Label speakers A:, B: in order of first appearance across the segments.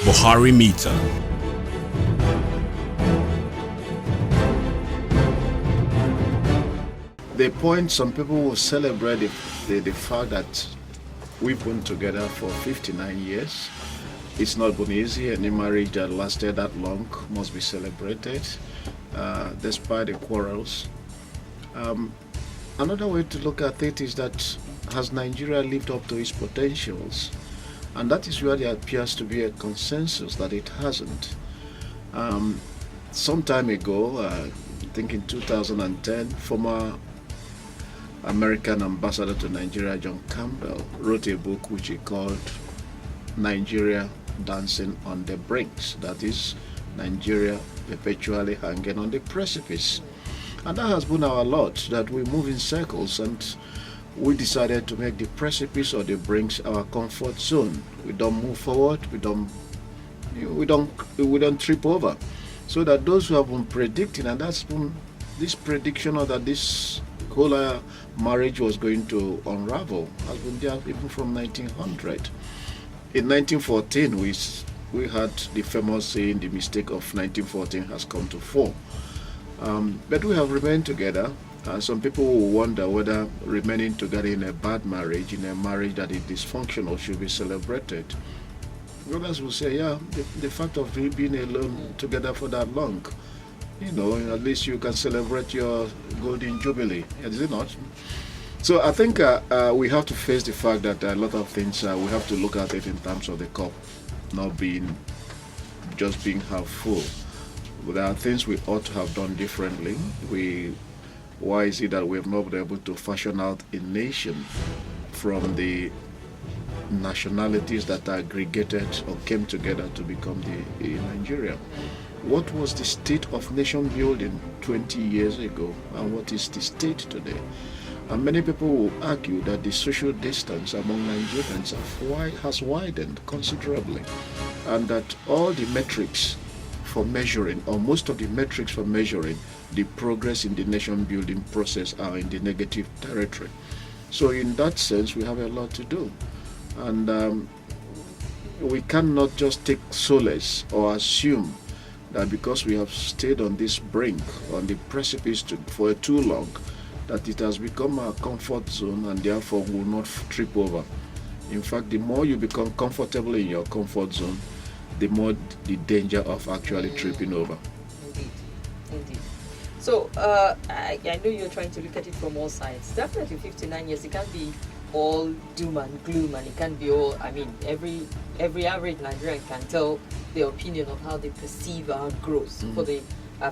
A: Buharimeter.
B: The point some people will celebrate the fact that we've been together for 59 years. It's not been easy. Any marriage that lasted that long must be celebrated, despite the quarrels. Another way to look at it is that has Nigeria lived up to its potentials? And that is where there appears to be a consensus that it hasn't. Some time ago, I think in 2010, former American ambassador to Nigeria, John Campbell, wrote a book which he called Nigeria Dancing on the Brinks. That is, Nigeria perpetually hanging on the precipice. And that has been our lot, that we move in circles, and we decided to make the precipice or the brinks our comfort zone. We don't move forward, we don't trip over. So that those who have been predicting, and that's been this prediction or that this whole marriage was going to unravel, has been there even from 1900. In 1914, we had the famous saying, the mistake of 1914 has come to fore. But we have remained together. Some people will wonder whether remaining together in a bad marriage, in a marriage that is dysfunctional, should be celebrated. Others will say, yeah, the fact of being alone together for that long, at least you can celebrate your golden jubilee, is it not? So I think we have to face the fact that a lot of things, we have to look at it in terms of the cup not being just being half full. There are things we ought to have done differently. Why is it that we have not been able to fashion out a nation from the nationalities that aggregated or came together to become the Nigeria? What was the state of nation building 20 years ago, and what is the state today? And many people will argue that the social distance among Nigerians has widened considerably, and that all the metrics for measuring, or most of the metrics for measuring the progress in the nation building process are in the negative territory. So in that sense, we have a lot to do. And we cannot just take solace or assume that because we have stayed on this brink, on the precipice for too long, that it has become our comfort zone and therefore will not trip over. In fact, the more you become comfortable in your comfort zone, the more the danger of actually tripping over.
C: Indeed. So I know you're trying to look at it from all sides. Definitely 59 years, it can't be all doom and gloom, and it can't be all, every average Nigerian can tell their opinion of how they perceive our growth for the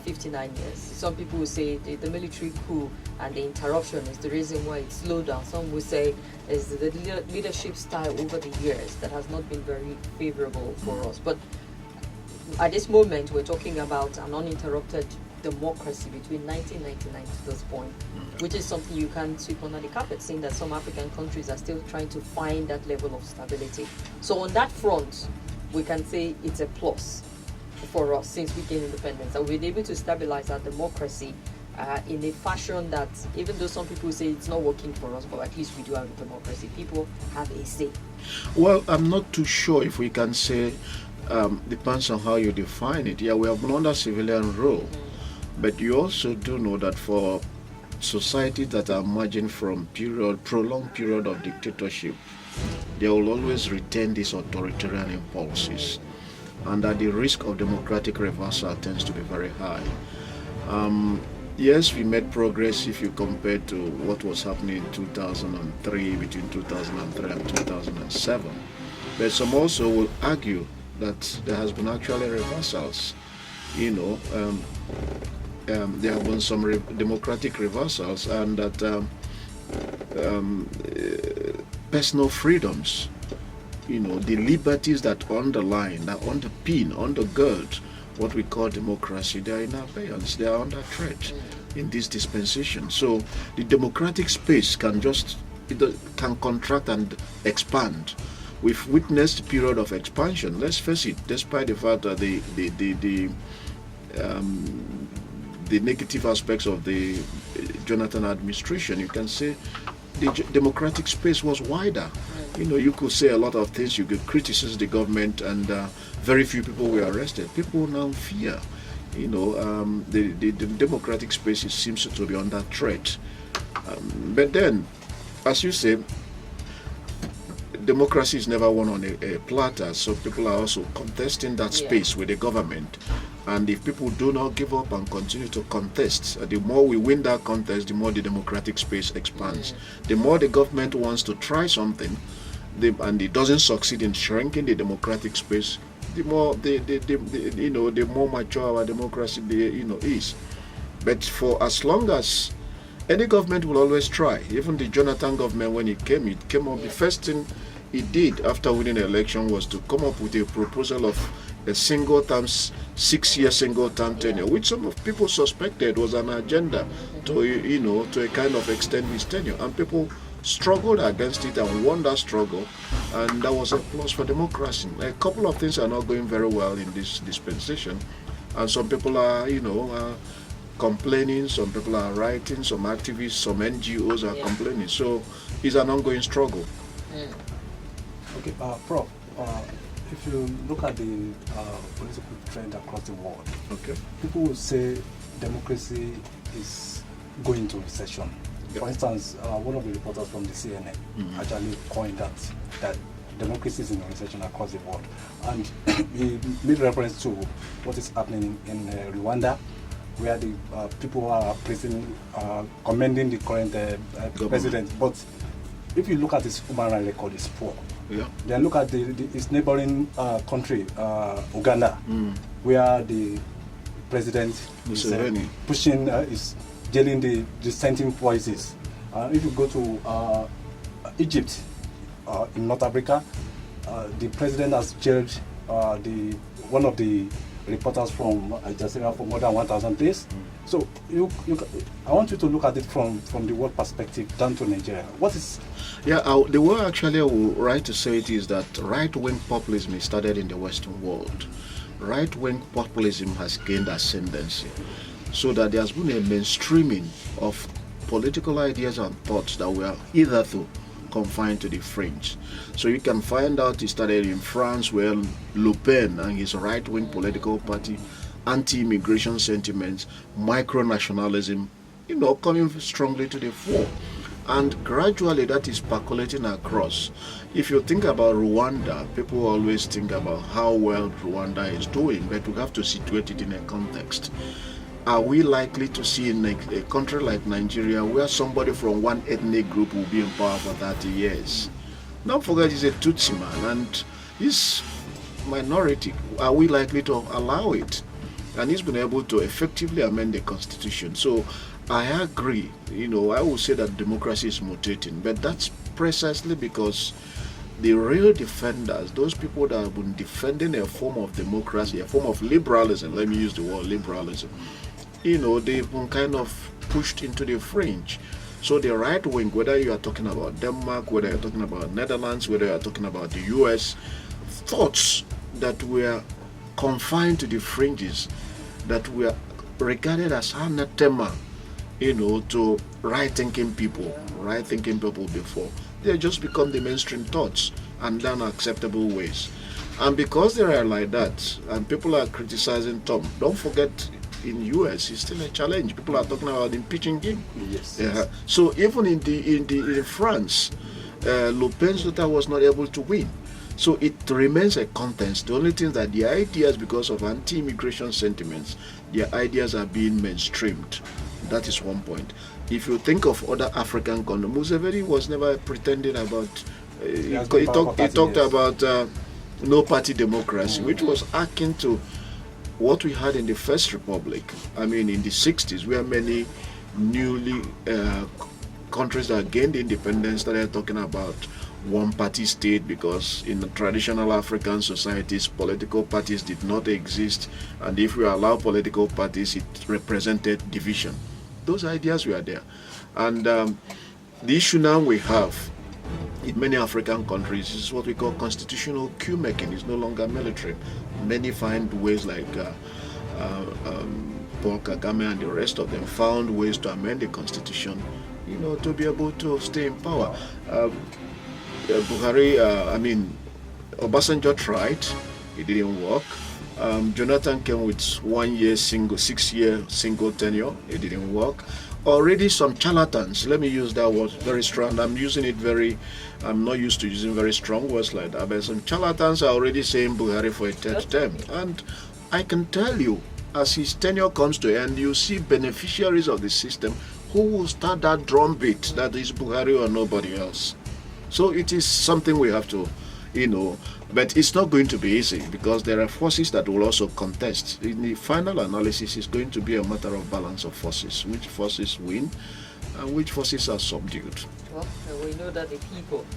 C: 59 years. Some people will say the military coup and the interruption is the reason why it slowed down. Some will say it's the leadership style over the years that has not been very favorable for us. But at this moment, we're talking about an uninterrupted democracy between 1999 to this point, which is something you can't sweep under the carpet, seeing that some African countries are still trying to find that level of stability. So on that front, we can say it's a plus for us since we gained independence, and we've been able to stabilize our democracy in a fashion that, even though some people say it's not working for us, but at least we do have a democracy. People have a say.
B: Well, I'm not too sure if we can say, depends on how you define it. Yeah, we have been under civilian rule, but you also do know that for societies that are emerging from prolonged period of dictatorship, they will always retain these authoritarian impulses, and that the risk of democratic reversal tends to be very high. Yes, we made progress if you compare to what was happening in 2003, between 2003 and 2007. But some also will argue that there has been actually reversals. There have been some democratic reversals, and that personal freedoms, the liberties that underline, that undergird what we call democracy, they are in abeyance, they are under threat in this dispensation. So the democratic space can contract and expand. We've witnessed a period of expansion, let's face it, despite the fact that the negative aspects of the Jonathan administration, you can say the democratic space was wider. You could say a lot of things, you could criticize the government, and very few people were arrested. People now fear. The democratic space seems to be under threat. But then, as you say, democracy is never won on a platter, so people are also contesting that space with the government. And if people do not give up and continue to contest, the more we win that contest, the more the democratic space expands. The more the government wants to try something, and it doesn't succeed in shrinking the democratic space, the more the more mature our democracy is. But for as long as any government will always try, even the Jonathan government, when it came up, the first thing it did after winning the election was to come up with a proposal of a single term, 6-year single term tenure, which some of people suspected was an agenda to a kind of extend his tenure, and people struggled against it and won that struggle, and that was a plus for democracy. A couple of things are not going very well in this dispensation, and some people are complaining, some people are writing, some activists, some NGOs are complaining. So it's an ongoing struggle.
A: Okay, Prof, if you look at the political trend across the world, people will say democracy is going into recession. For instance, one of the reporters from the CNN actually coined that democracy is in a recession across the world, and he made reference to what is happening in Rwanda, where the people are commending the current president. But if you look at his human rights record, it's poor. Then look at its neighboring country, Uganda, where the president is pushing, is jailing the dissenting voices. If you go to Egypt, in North Africa, the president has jailed one of the reporters from Al Jazeera for more than 1,000 days. So I want you to look at it from the world perspective down to Nigeria. What is...
B: the way actually I would right to say it is that right-wing populism started in the Western world. Right-wing populism has gained ascendancy, so that there has been a mainstreaming of political ideas and thoughts that were hitherto confined to the fringe. So you can find out it started in France, where Le Pen and his right-wing political party, anti-immigration sentiments, micro-nationalism, coming strongly to the fore. And gradually that is percolating across. If you think about Rwanda, people always think about how well Rwanda is doing, but we have to situate it in a context. Are we likely to see in a country like Nigeria where somebody from one ethnic group will be in power for 30 years? Don't forget he's a Tutsi man and he's minority. Are we likely to allow it? And he's been able to effectively amend the constitution. So I agree, I would say that democracy is mutating, but that's precisely because the real defenders, those people that have been defending a form of democracy, a form of liberalism, let me use the word liberalism, they've been kind of pushed into the fringe. So the right wing, whether you are talking about Denmark, whether you're talking about Netherlands, whether you're talking about the US, thoughts that were confined to the fringes, that were regarded as anathema, to right-thinking people before, they just become the mainstream thoughts and done acceptable ways. And because they are like that, and people are criticizing Tom, don't forget, in US, it's still a challenge. People are talking about impeaching him.
A: Yes.
B: So even in France, Le Pen's daughter was not able to win. So it remains a contest. The only thing is that the ideas, because of anti-immigration sentiments, their ideas are being mainstreamed. That is one point. If you think of other African countries, Museveni was never pretending about. He talked about no party democracy, which was akin to what we had in the First Republic. I mean, in the 60s, where many newly countries that gained independence started talking about one-party state, because in the traditional African societies, political parties did not exist, and if we allow political parties, it represented division. Those ideas were there. And the issue now we have in many African countries is what we call constitutional queue making. It's no longer military. Many find ways, like Paul Kagame and the rest of them found ways to amend the constitution, to be able to stay in power. Obasanjo tried, it didn't work. Jonathan came with 1 year 6-year single tenure, it didn't work. Already some charlatans, let me use that word very strong. I'm not used to using very strong words like that, but some charlatans are already saying Buhari for a third term. And I can tell you, as his tenure comes to end, you see beneficiaries of the system who will start that drumbeat that is Buhari or nobody else. So it is something we have to, but it's not going to be easy because there are forces that will also contest. In the final analysis, it's going to be a matter of balance of forces, which forces win and which forces are subdued.
C: Well, we know that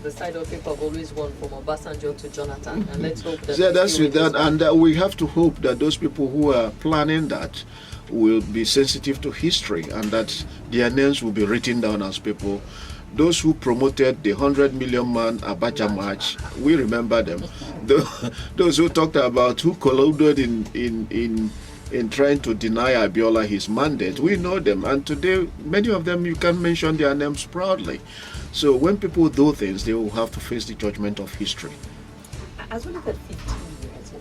C: the side of people have always won from Obasanjo to Jonathan, and let's hope that...
B: Yeah, that's with that, and we have to hope that those people who are planning that will be sensitive to history and that their names will be written down as people. Those who promoted the 100 million man Abacha march, we remember them. Those who talked about who colluded in trying to deny Abiola his mandate, we know them. And today, many of them, you can mention their names proudly. So when people do things, they will have to face the judgment of history.
C: As we look at 15 years,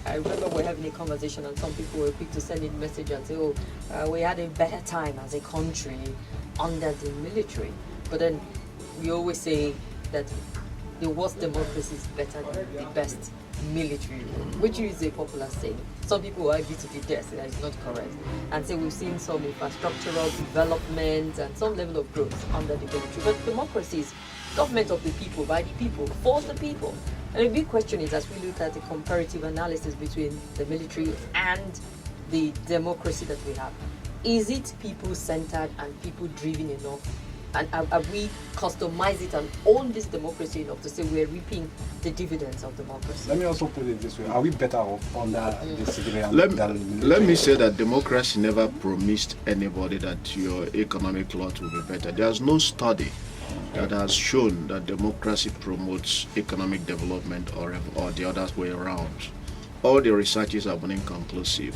C: I remember we're having a conversation and some people were quick to send in a message and say, we had a better time as a country under the military. But then we always say that the worst democracy is better than the best military, which is a popular saying. Some people argue to the death that is not correct and say we've seen some infrastructural development and some level of growth under the military. But democracy is government of the people, by the people, for the people. And the big question is, as we look at the comparative analysis between the military and the democracy that we have, is it people-centered and people-driven enough? And have we customized it and owned this democracy enough to say we're reaping the dividends of democracy?
A: Let me also put it this way. Are we better off under the civilian
B: than
A: the military?
B: Let me say that democracy never promised anybody that your economic lot will be better. There's no study that has shown that democracy promotes economic development or the other way around. All the researches have been inconclusive.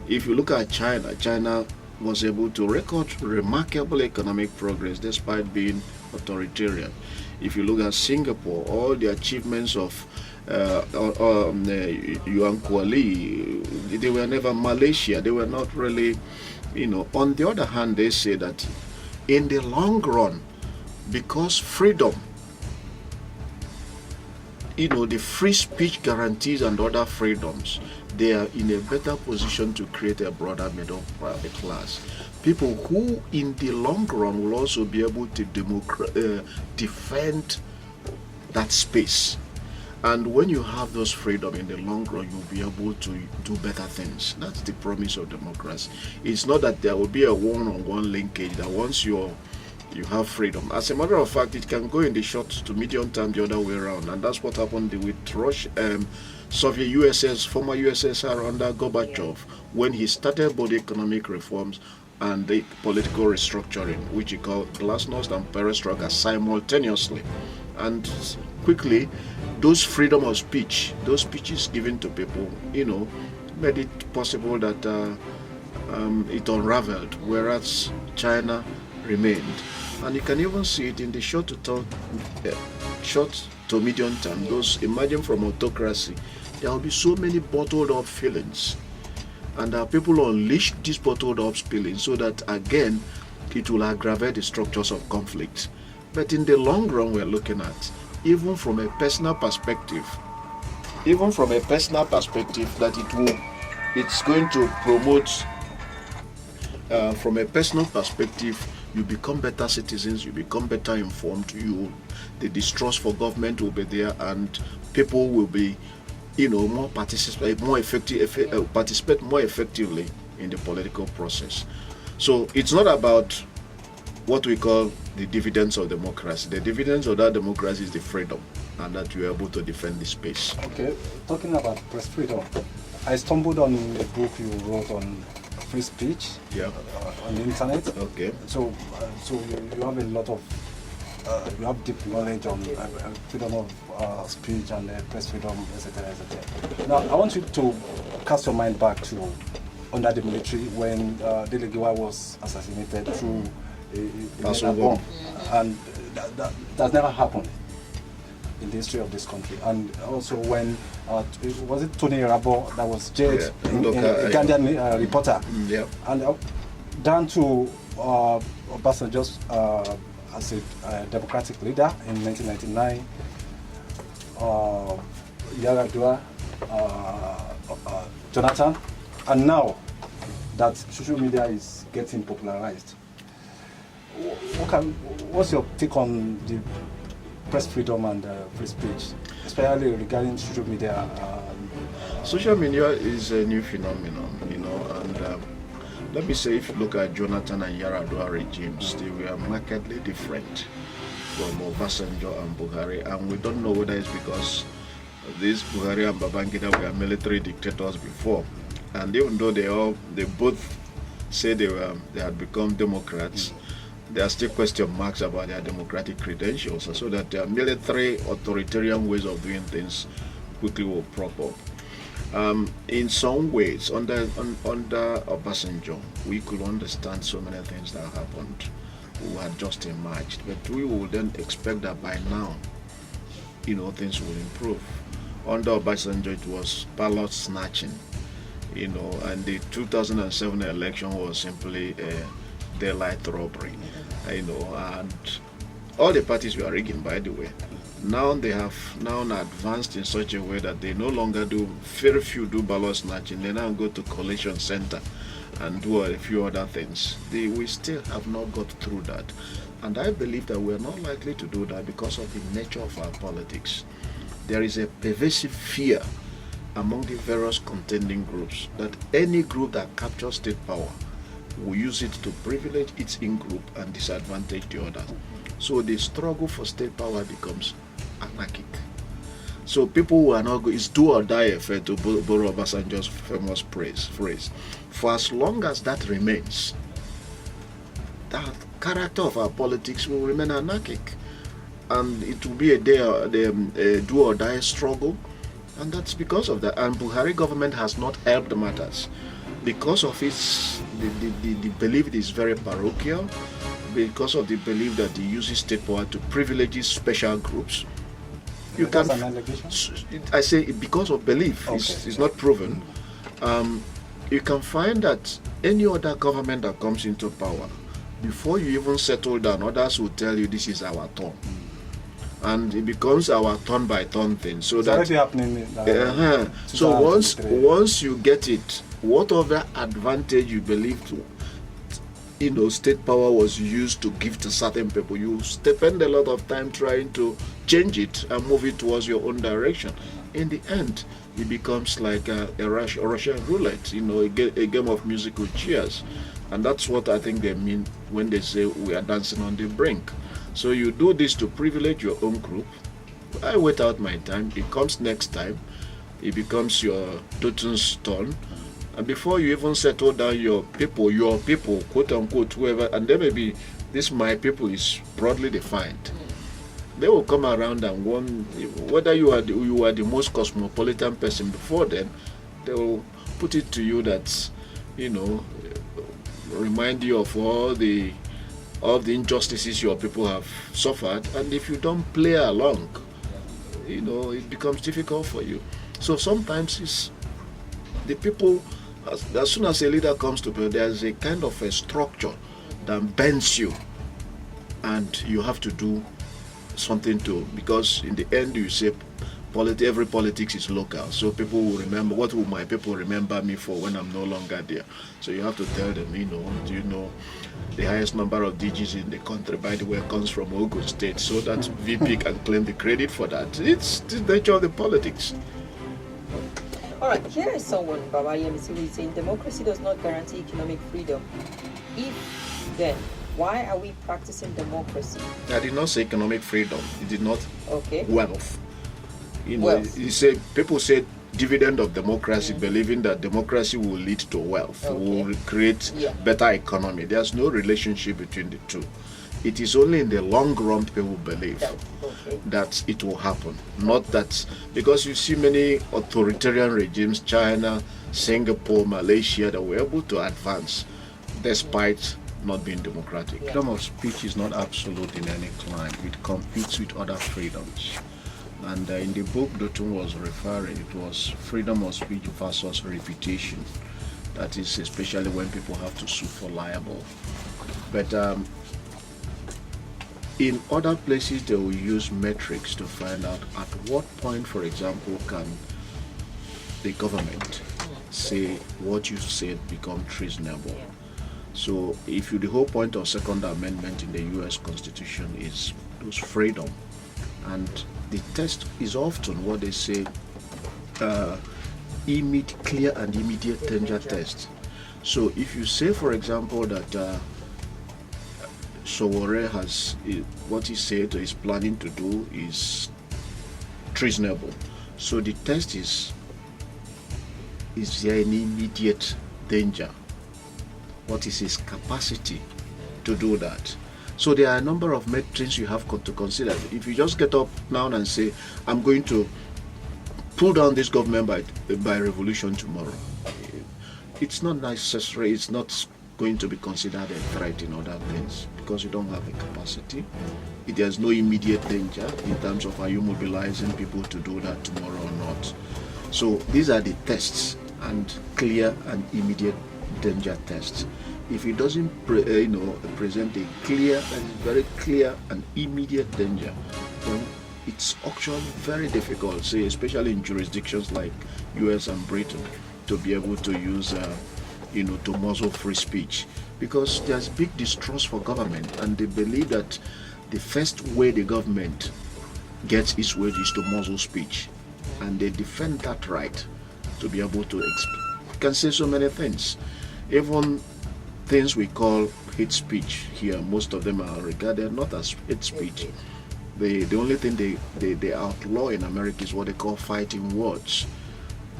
B: If you look at China was able to record remarkable economic progress despite being authoritarian. If you look at Singapore, all the achievements of Yuan Kuali, they were never Malaysia, they were not really, On the other hand, they say that in the long run, because freedom, the free speech guarantees and other freedoms, they are in a better position to create a broader middle class. People who in the long run will also be able to defend that space. And when you have those freedom in the long run, you'll be able to do better things. That's the promise of democracy. It's not that there will be a one-on-one linkage that once you have freedom. As a matter of fact, it can go in the short to medium term the other way around, and that's what happened with Soviet former USSR under Gorbachev, when he started both economic reforms and the political restructuring, which he called glasnost and perestroika simultaneously. And quickly, those freedom of speech, those speeches given to people, made it possible that it unraveled, whereas China remained. And you can even see it in the short to medium term. Those emerging from autocracy, there will be so many bottled up feelings, and people unleash these bottled up feelings so that again it will aggravate the structures of conflict. But in the long run, we're looking at, even from a personal perspective, that it's going to promote. From a personal perspective, you become better citizens, you become better informed, the distrust for government will be there, and people will be, participate more effectively in the political process. So it's not about what we call the dividends of democracy. The dividends of that democracy is the freedom, and that you're able to defend the space.
A: Okay, talking about press freedom, I stumbled on a book you wrote on free speech, on the internet.
B: Okay.
A: So you have a lot of you have deep knowledge on freedom of speech and press freedom, etc., etc. Now I want you to cast your mind back to under the military when Delegiwa was assassinated through a bomb, and that never happened. in the history of this country. And also when, was it Tony Rabo that was jailed, a Ghanaian reporter, and down to Obasanjo as a democratic leader in 1999, Yaradua, Jonathan, and now that social media is getting popularized. What's your take on the press freedom and free speech, especially regarding social media?
B: Social media is a new phenomenon, and let me say, if you look at Jonathan and Yaradua regimes, they were markedly different from Obasanjo and Buhari, and we don't know whether it's because these Buhari and Babangida were military dictators before, and even though they both say they had become democrats, there are still question marks about their democratic credentials, so that their military authoritarian ways of doing things quickly will prop up. In some ways, under Obasanjo, we could understand so many things that happened who had just emerged, but we would then expect that by now, things will improve. Under Obasanjo, it was ballot snatching, and the 2007 election was simply a daylight robbery, and all the parties were rigging, by the way. Now they have advanced in such a way that they no longer very few do ballot snatching. They now go to collation center and do a few other things. We still have not got through that, and I believe that we're not likely to do that because of the nature of our politics. There is a pervasive fear among the various contending groups that any group that captures state power will use it to privilege its in-group and disadvantage the others. So the struggle for state power becomes anarchic. So people who are not good, it's do or die affair, to borrow Obasanjo's famous phrase. For as long as that remains, the character of our politics will remain anarchic. And it will be a do or die struggle. And that's because of that. And Buhari government has not helped matters. Because of the belief it is very parochial, because of the belief that he uses state power to privilege special groups. You can. An allegation? I say because of belief. Okay. It's not proven. You can find that any other government that comes into power, before you even settle down, others will tell you this is our turn. And it becomes our turn by turn thing. So
A: it's already happening.
B: So once you get it, whatever advantage you believe state power was used to give to certain people, you spend a lot of time trying to change it and move it towards your own direction. In the end, it becomes like a Russian roulette, a game of musical chairs. And that's what I think they mean when they say we are dancing on the brink. So you do this to privilege your own group. I wait out my time. It comes next time. It becomes your Toten's turn. And before you even settle down your people, quote unquote, whoever, and then maybe this my people is broadly defined. They will come around and whether you are the most cosmopolitan person before them, they will put it to you that, remind you of all the injustices your people have suffered, and if you don't play along, it becomes difficult for you. So sometimes it's the people, as soon as a leader comes to power, there's a kind of a structure that bends you, and you have to do something because in the end you say every politics is local, so people will remember, what will my people remember me for when I'm no longer there? So you have to tell them, do you know the highest number of DGs in the country, by the way, comes from Ogun State, so that VP can claim the credit for that. It's the nature of the politics.
C: All right, here is someone, Babaye Misiri, saying democracy does not guarantee economic freedom. If then, why are we practicing democracy?
B: I did not say economic freedom. It did not.
C: Okay.
B: Wealth.
C: Wealth.
B: People say dividend of democracy, believing that democracy will lead to wealth, will create better economy. There's no relationship between the two. It is only in the long run people believe that it will happen. Not that, because you see many authoritarian regimes, China, Singapore, Malaysia, that were able to advance despite not being democratic. Freedom of speech is not absolute in any clime. It competes with other freedoms. And in the book Dotun was referring, it was freedom of speech versus reputation. That is especially when people have to sue for libel. But in other places, they will use metrics to find out at what point, for example, can the government say what you said become treasonable. So if the whole point of Second Amendment in the U.S. Constitution is those freedom, and the test is often what they say, clear and immediate danger test. So if you say, for example, that Sowore has what he said is planning to do is treasonable, so the test is there any immediate danger? What is his capacity to do that? So there are a number of metrics you have to consider. If you just get up now and say, I'm going to pull down this government by revolution tomorrow, it's not necessary, it's not going to be considered a threat in other things because you don't have the capacity. There's no immediate danger in terms of are you mobilizing people to do that tomorrow or not. So these are the tests, and clear and immediate danger tests. If it doesn't present a clear and very clear and immediate danger, then it's actually very difficult, say especially in jurisdictions like US and Britain, to be able to use to muzzle free speech, because there's big distrust for government, and they believe that the first way the government gets its way is to muzzle speech, and they defend that right to be able to can say so many things, even things we call hate speech here. Most of them are regarded not as hate speech. The only thing they outlaw in America is what they call fighting words.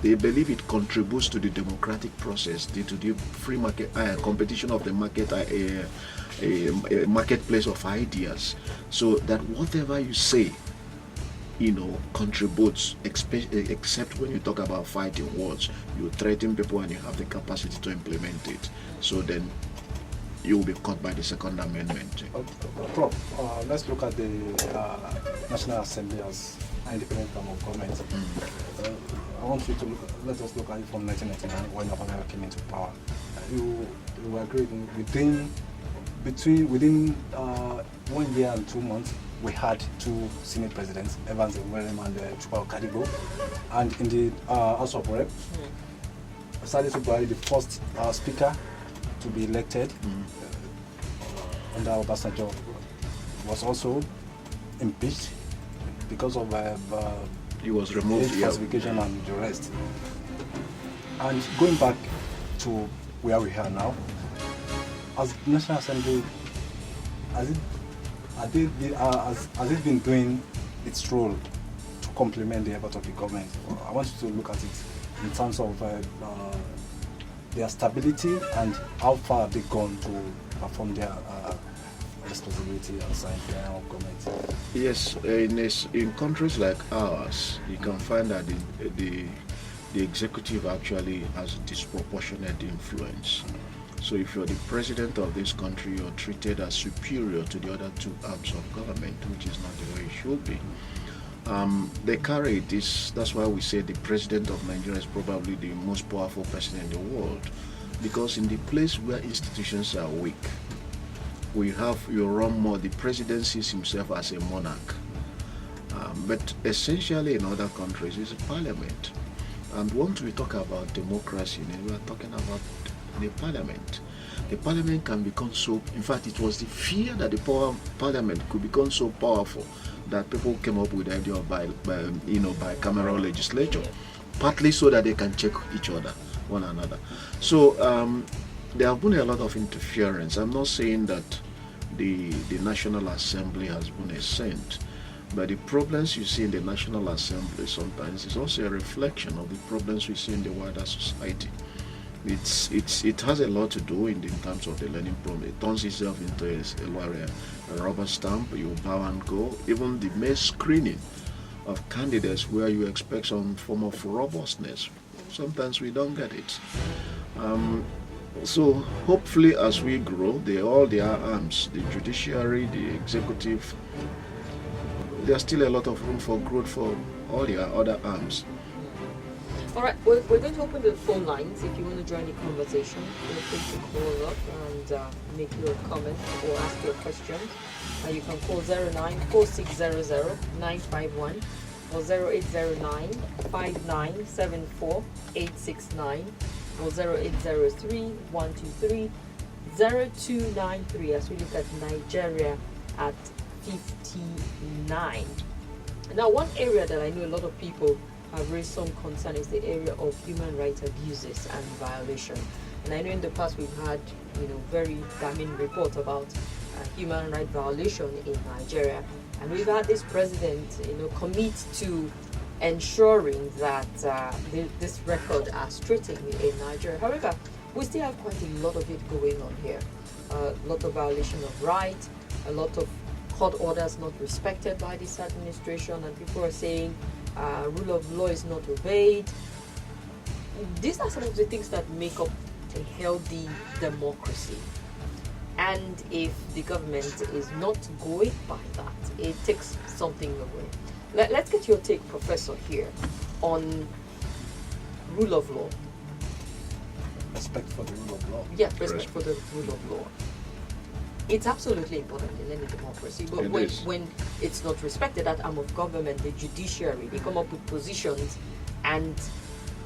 B: They believe it contributes to the democratic process, to the free market competition of the market, a marketplace of ideas. So that whatever you say, contributes, except when you talk about fighting words, you threaten people and you have the capacity to implement it. So then you will be caught by the Second Amendment.
A: Prof, let's look at the National Assembly as an independent form of government. I want you to let us look at it from 1999 when Obama came into power. You agree within 1 year and 2 months, we had 2 Senate presidents, Evans William and Jideofor Adibe, and in the House of Rep, Salisu Buhari, the first speaker to be elected under Obasanjo, was also impeached because of
B: he was removed,
A: falsification and the rest. And going back to where we are now, as National Assembly, has it been doing its role to complement the effort of the government? I want you to look at it in terms of their stability and how far they've gone to perform their responsibility assigned to their government.
B: Yes, in countries like ours, you can find that the executive actually has disproportionate influence. So if you're the president of this country, you're treated as superior to the other 2 arms of government, which is not the way it should be. They carry this, that's why we say the president of Nigeria is probably the most powerful person in the world, because in the place where institutions are weak, the president sees himself as a monarch. But essentially in other countries, it's a parliament. And once we talk about democracy, we are talking about the parliament. The parliament can become so, in fact, it was the fear that the parliament could become so powerful that people came up with the idea of bicameral legislature, partly so that they can check one another. So there have been a lot of interference. I'm not saying that the National Assembly has been a saint, but the problems you see in the National Assembly sometimes is also a reflection of the problems we see in the wider society. It has a lot to do in terms of the learning problem. It turns itself into a rubber stamp. You bow and go. Even the mere screening of candidates where you expect some form of robustness, sometimes we don't get it. So hopefully as we grow, all their arms, the judiciary, the executive, there's still a lot of room for growth for all the other arms.
C: All right, we're going to open the phone lines. If you want to join the conversation, feel free to call up and make your comment or ask your question. You can call 094600-951 or 0809-5974-869 or 0803-123-0293 as we look at Nigeria at 59. Now, one area that I know a lot of people have raised some concern is the area of human rights abuses and violation. And I know in the past we've had, very damning reports about human rights violation in Nigeria. And we've had this president, commit to ensuring that this record are straightened in Nigeria. However, we still have quite a lot of it going on here. A lot of violation of rights, a lot of court orders not respected by this administration, and people are saying rule of law is not obeyed. These are some of the things that make up a healthy democracy. And if the government is not going by that, it takes something away. Let's get your take, Professor, here on rule of law.
A: Respect for the rule of law.
C: Yeah, respect for the rule of law. It's absolutely important in any democracy, but when it's not respected, that arm of government, the judiciary, they come up with positions and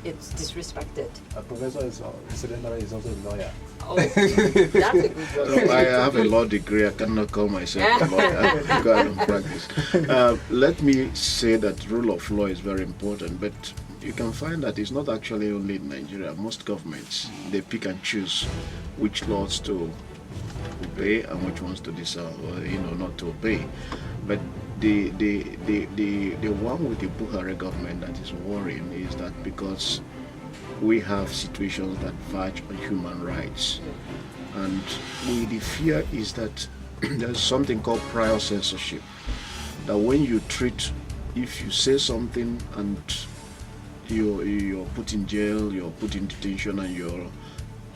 C: it's disrespected.
A: A professor is incidentally is also a lawyer.
C: Oh, that's a good one.
B: I have a law degree. I cannot call myself a lawyer. Go out and practice. Let me say that rule of law is very important, but you can find that it's not actually only in Nigeria. Most governments, they pick and choose which laws to obey and which ones to not to obey. But the one with the Buhari government that is worrying is that because we have situations that verge on human rights, and the fear is that there's something called prior censorship, that when you treat, if you say something and you're put in jail, you're put in detention, and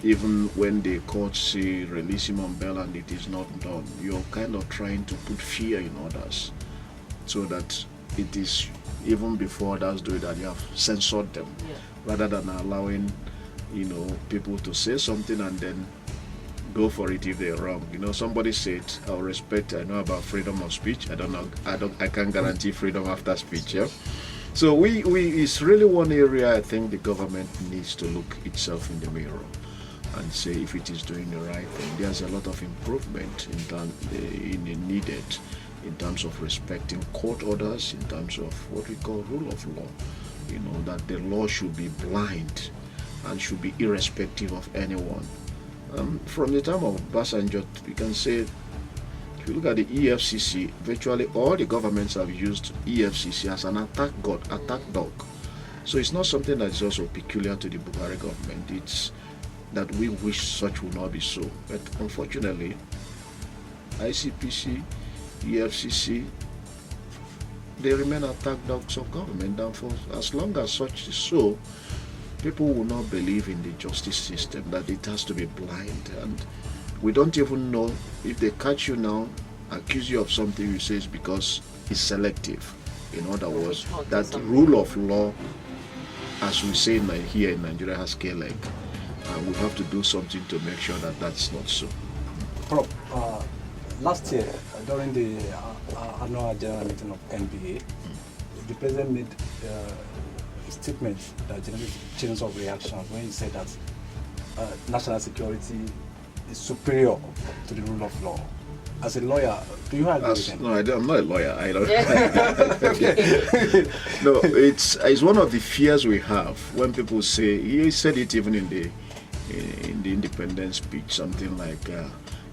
B: even when the court say release him on bail and it is not done, you're kind of trying to put fear in others, so that it is even before others do it that you have censored them, rather than allowing people to say something and then go for it if they're wrong. Somebody said, I know about freedom of speech. I can't guarantee freedom after speech. Yeah. So it's really one area I think the government needs to look itself in the mirror and say if it is doing the right thing. There's a lot of improvement needed in terms of respecting court orders, in terms of what we call rule of law. That the law should be blind and should be irrespective of anyone. From the time of Obasanjo, we can say, if you look at the EFCC, virtually all the governments have used EFCC as an attack dog. So it's not something that is also peculiar to the Buhari government. It's that we wish such would not be so. But unfortunately, ICPC, EFCC, they remain attack dogs of government. And for as long as such is so, people will not believe in the justice system, that it has to be blind. And we don't even know if they catch you now, accuse you of something, you say it's because it's selective. In other words, that rule of law, as we say here in Nigeria, has K-leg. And we have to do something to make sure that that's not so.
A: Prof, last year, during the annual general meeting of NBA, the president made statements that generated chains of reactions when he said that national security is superior to the rule of law. As a lawyer, do you agree with him?
B: No, I'm not a lawyer. I don't. No, it's one of the fears we have when people say. He said it even in the independence speech, something like,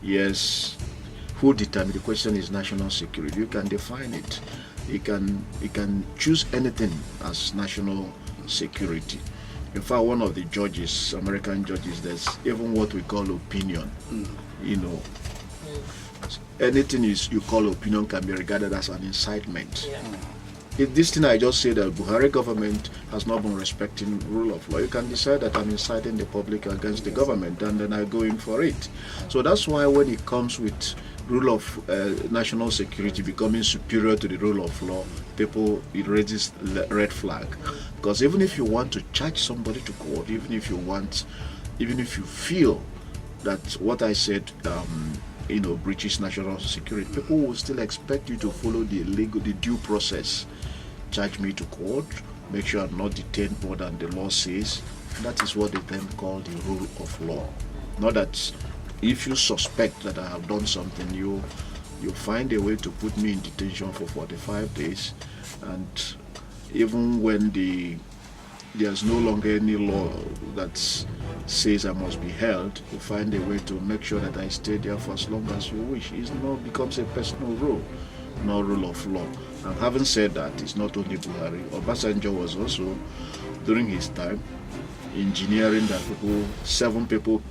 B: "Yes, who determines? The question is national security. You can define it. You can choose anything as national security." In fact, one of the judges, American judges, there's even what we call opinion. Anything you call opinion can be regarded as an incitement. If this thing I just said, that Buhari government has not been respecting rule of law, you can decide that I'm inciting the public against the government, and then I go in for it. So that's why when it comes with rule of national security becoming superior to the rule of law, people, it raises red flag. Because even if you want to charge somebody to court, even if you feel that what I said, breaches national security, people will still expect you to follow the due process. Charge me to court, make sure I'm not detained more than the law says. That is what they then call the rule of law. Not that if you suspect that I have done something, you find a way to put me in detention for 45 days, and even when there's no longer any law that says I must be held, you find a way to make sure that I stay there for as long as you wish. It now becomes a personal rule, no rule of law. And having said that, it's not only Buhari. Obasanjo was also, during his time, engineering that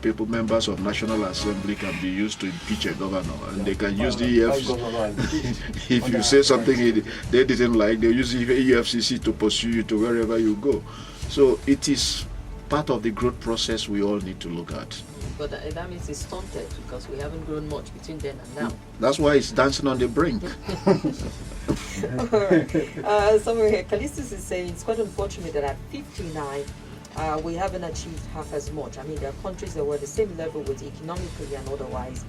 B: people members of National Assembly can be used to impeach a governor, and they can use the EFCC. If you say something they didn't like, they use the EFCC to pursue you to wherever you go. So it is part of the growth process we all need to look at.
C: But that means it's stunted, because we haven't grown much between then and now.
B: That's why it's dancing on the brink.
C: Alright. Somewhere here, Callistus is saying it's quite unfortunate that at 59, we haven't achieved half as much. I mean, there are countries that were at the same level with economically and otherwise.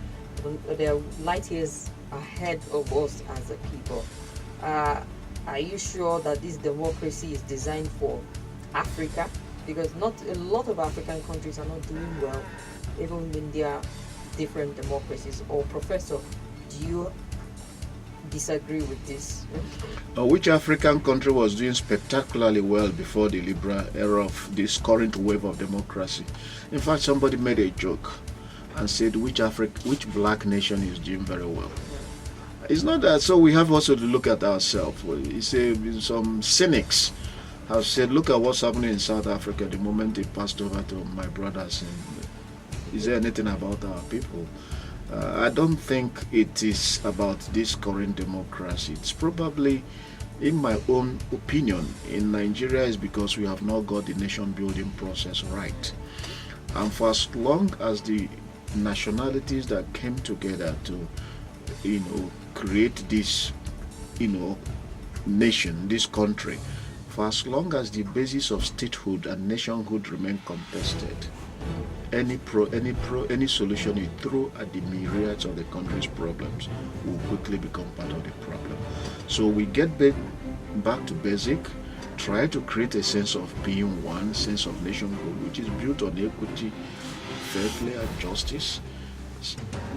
C: They're light years ahead of us as a people. Are you sure that this democracy is designed for Africa? Because not a lot of African countries are not doing well, even in their different democracies. Or Professor, do you disagree with this?
B: Which African country was doing spectacularly well before the liberal era of this current wave of democracy? In fact, somebody made a joke and said which black nation is doing very well. It's not that. So we have also to look at ourselves. Some cynics have said, look at what's happening in South Africa the moment it passed over to my brothers. Is there anything about our people? I don't think it is about this current democracy. It's probably, in my own opinion, in Nigeria is because we have not got the nation building process right. And for as long as the nationalities that came together to, create this, nation, this country, for as long as the basis of statehood and nationhood remain contested, any solution you throw at the myriads of the country's problems will quickly become part of the problem. So we get back to basic, try to create a sense of being one, sense of nationhood, which is built on equity, fair play, and justice.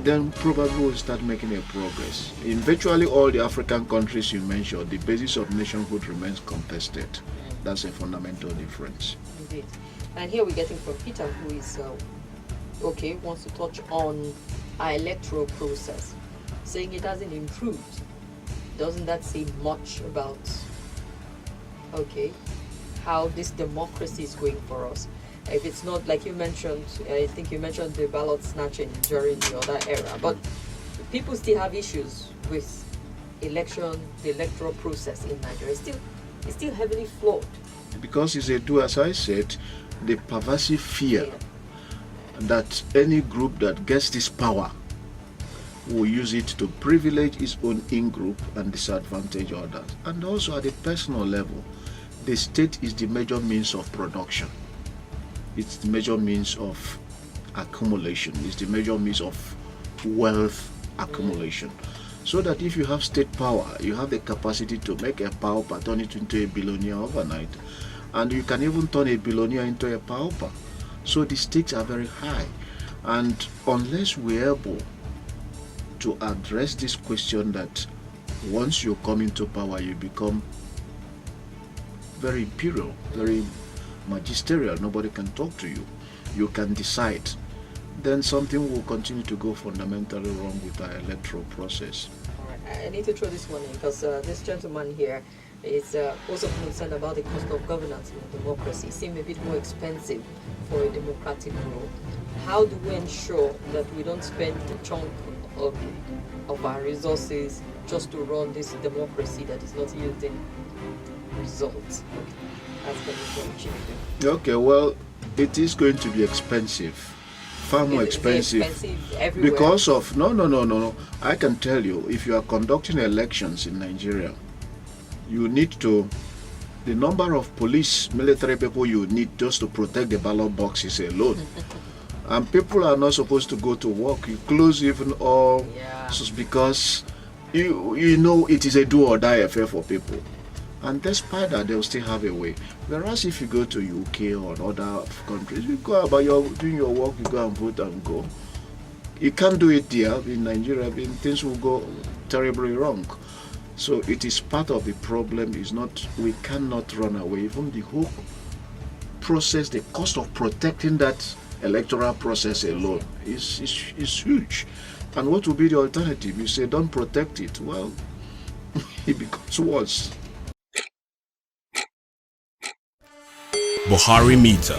B: Then probably we'll start making a progress. In virtually all the African countries you mentioned, the basis of nationhood remains contested. That's a fundamental difference.
C: Indeed. And here we're getting from Peter, who is wants to touch on our electoral process, saying it hasn't improved. Doesn't that say much about how this democracy is going for us? If it's not like you mentioned, I think you mentioned the ballot snatching during the other era, but people still have issues with the electoral process in Nigeria. It's still heavily flawed.
B: Because as I said, the pervasive fear that any group that gets this power will use it to privilege its own in-group and disadvantage others. And also at a personal level, the state is the major means of production. It's the major means of accumulation. It's the major means of wealth accumulation. So that if you have state power, you have the capacity to make a pauper, turn it into a billionaire overnight. And you can even turn a billionaire into a pauper. So the stakes are very high. And unless we're able to address this question that once you come into power, you become very imperial, very magisterial, nobody can talk to you, you can decide, then something will continue to go fundamentally wrong with our electoral process.
C: All right, I need to throw this one in because this gentleman here is also concerned about the cost of governance in a democracy. It seems a bit more expensive for a democratic rule. How do we ensure that we don't spend a chunk of our resources just to run this democracy that is not yielding results? Okay, well, it is going to be expensive
B: far more expensive
C: everywhere.
B: because of no. I can tell you, if you are conducting elections in Nigeria, you need to, the number of police, military people you need just to protect the ballot boxes alone. And people are not supposed to go to work. You close even all, just because you know it is a do or die affair for people. And despite that, they'll still have a way. Whereas if you go to UK or other countries, you go about doing your work, you go and vote and go. You can't do it there. In Nigeria, things will go terribly wrong. So it is part of the problem. Is not, we cannot run away. Even the whole process, the cost of protecting that electoral process alone is huge. And what will be the alternative? You say don't protect it. Well, it becomes worse.
D: Buharimeter.